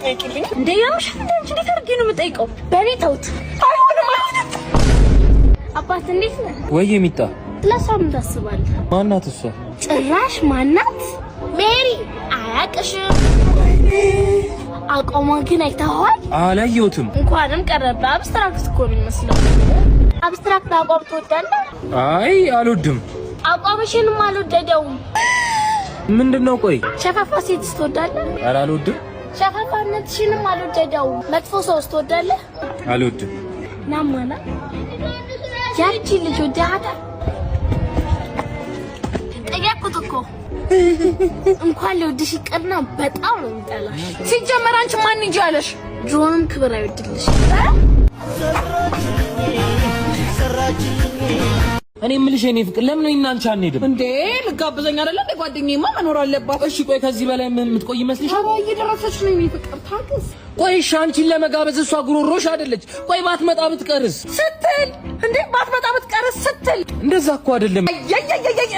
ጠይቂልኝ እንዴ? ያምሽ እንዴ ታርጊ ነው የምጠይቀው? በኔ ተውት። አይሆንም። አባት እንዴት ነህ? ወይ ሚጣ ለሷ ምን ታስባለህ? ማናት እሷ? ጭራሽ ማናት? ሜሪ አያቅሽም። አቋሟን ግን አይተኸዋል? አላየሁትም። እንኳንም ቀረበ። አብስትራክት እኮ ነው የሚመስለው። አብስትራክት አቋም ትወዳለህ? አይ አልወድም። አቋምሽንም አልወደደውም። ምንድነው? ቆይ ሸፋፋ ሴት ትወዳለህ? ኧረ አልወድም። ሸፋፋነትሽንም አልወደደውም። መጥፎ ሰው ትወዳለህ? አልወድም። ናማና ያቺ ልጅ ወዳታ ጠያቁት እኮ እንኳን ለወድሽ ይቀርና በጣም ነው የሚጠላሽ። ሲጀመር አንቺ ማን እንጂ አለሽ? ድሮንም ክብር አይወድልሽ። እኔ የምልሽ የኔ ፍቅር ለምን ነው እናንቺ አንሄድም እንዴ? ልጋብዘኝ አይደለ እንዴ? ጓደኛዬማ መኖር አለባት። እሺ ቆይ ከዚህ በላይ ምን የምትቆይ ይመስልሻል? አዎ እየደረሰች ነው የኔ ፍቅር። ታግስ። ቆይ እሺ አንቺን ለመጋበዝ እሷ ጉሮሮሽ አይደለች? ቆይ ባትመጣ ብትቀርስ ስትል እንዴ? ባትመጣ ብትቀርስ ስትል እንደዛ እኮ አይደለም።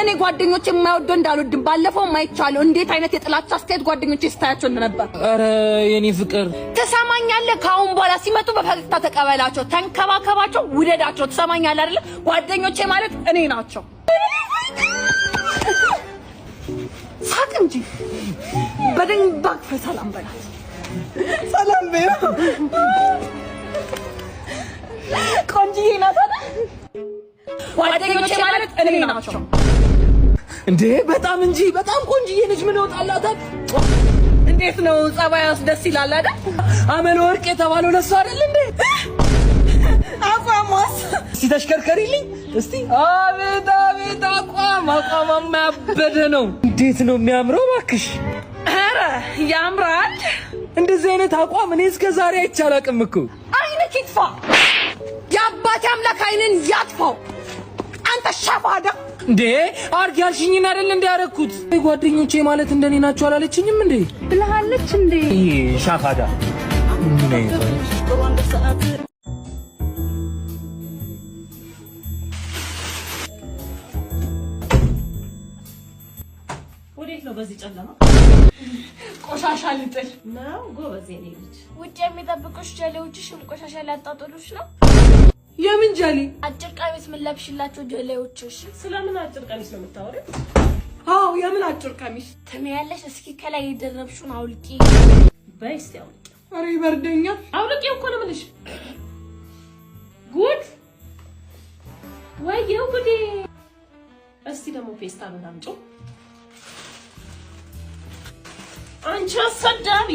እኔ ጓደኞቼ የማይወደው እንዳልወድም ባለፈው ማይቻለው እንዴት አይነት የጥላቻ አስተያየት ጓደኞቼ ስታያቸው እንደነበር። ኧረ የኔ ፍቅር ትሰማኛለህ? ከአሁን በኋላ ሲመጡ በፈገግታ ተቀበላቸው፣ ተንከባከባቸው፣ ውደዳቸው። ትሰማኛለህ አይደለ? ጓደኞቼ ማለት እኔ ናቸው። ሳቅ እንጂ በደንብ አቅፈህ ሰላም በላት። ሰላም በይው። ቆንጆዬ ናት አይደል? ጓደኞቼ ማለት እኔ ናቸው። እንዴ በጣም እንጂ በጣም ቆንጆዬ ነች። ምን ወጣላታል? እንዴት ነው ጸባያስ? ደስ ይላል አይደል? አመለ ወርቅ የተባለው ለሷ አይደል እንዴ? አቋሟስ እስቲ ተሽከርከሪልኝ እስቲ። አቤት አቤት! አቋሟማ ያበደ ነው። እንዴት ነው የሚያምረው እባክሽ! ኧረ ያምራል። እንደዚህ አይነት አቋም እኔ እስከ ዛሬ አይቼ አላውቅም እኮ። አይንክ ይጥፋ፣ የአባቴ አምላክ አይንን ያጥፋው። አንተ ሸፋዳ! እንዴ አርግ ያልሽኝን አይደል እንዴ ያደረኩት? ጓደኞቼ ማለት እንደኔ ናቸው አላለችኝም እንዴ? ብለሃለች እንዴ? ሻፋዳ ወዴት ነው በዚህ ጨለማ? ቆሻሻ ልጥል ነው። ጎበዝ የኔ ልጅ። ውጭ የሚጠብቁሽ ጀሌዎችሽን ቆሻሻ ሊያጣጥሉሽ ነው። የምን ጀሌ? አጭር ቀሚስ ምን ለብሽላቸው ጀሌዎችሽ? ስለምን አጭር ቀሚስ ነው የምታወሪው? አዎ የምን አጭር ቀሚስ ትመያለሽ? እስኪ ከላይ የደረብሽውን አውልቂ። በይ እስቲ አውልቂ። ኧረ ይበርደኛል። አውልቂው እኮ ነው የምልሽ። ጉድ ወይዬው ጉዴ! እስቲ ደግሞ ፌስታሉን አምጪው። አንቺ አሰዳቢ!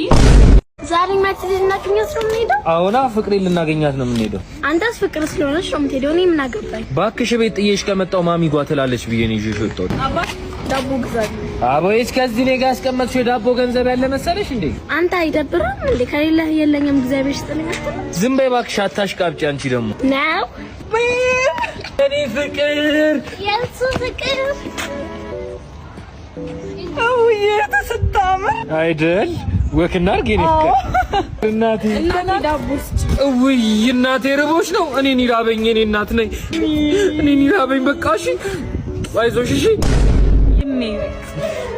ዛሬ ማት ልናገኛት ነው የምንሄደው? አዎና ፍቅሬ ልናገኛት ነው የምንሄደው። አንተስ ፍቅር ስለሆነሽ ነው የምትሄደው። እኔ ምን አገባኝ? ባክሽ ቤት ጥዬሽ ከመጣው ማሚ ጓ ትላለች ብዬ ነው ይዤሽ ወጣሁ። አባት ዳቦ ግዛኝ። አቦይስ ከዚህ እኔ ጋር ያስቀመጥሽው የዳቦ ገንዘብ ያለ መሰለሽ እንዴ? አንተ አይደብርም እንዴ? ከሌለህ የለኝም እግዚአብሔር ይስጥልኝ አትልም? ዝም በይ እባክሽ አታሽቃብጪ። አንቺ ደግሞ ነው እኔ ፍቅር የሱ ፍቅር አውዬ ተስታመር አይደል? ወክና አርጌ ነው እናቴ ዳቦስ ውይ እናቴ ርቦሽ ነው። እኔን ይራበኝ። እኔ እናት ነኝ። እኔን ይራበኝ። በቃ እሺ አይዞሽ እሺ።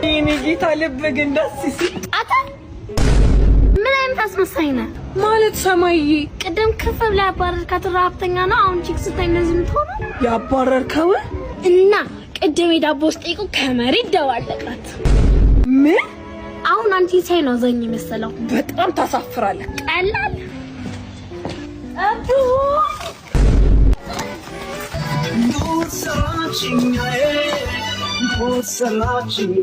ይሄኔ ጌታ ልብ ግን ደስ ሲል አታ ምን አይነት አስመሳይ ነህ ማለት ሰማይዬ። ቅድም ከፍ ብላ ያባረርካት ረሀብተኛ ነው። አሁን ቺክ ስታይ እንደዚህ የምትሆነው ያባረርከው እና ቅድም የዳቦ ውስጥ ጠይቁ ከመሬት ደባለቃት። ምን አሁን አንቺ ሳይ ነው ዘኝ መሰለው። በጣም ታሳፍራለህ። ቀላል አቡ Good searching,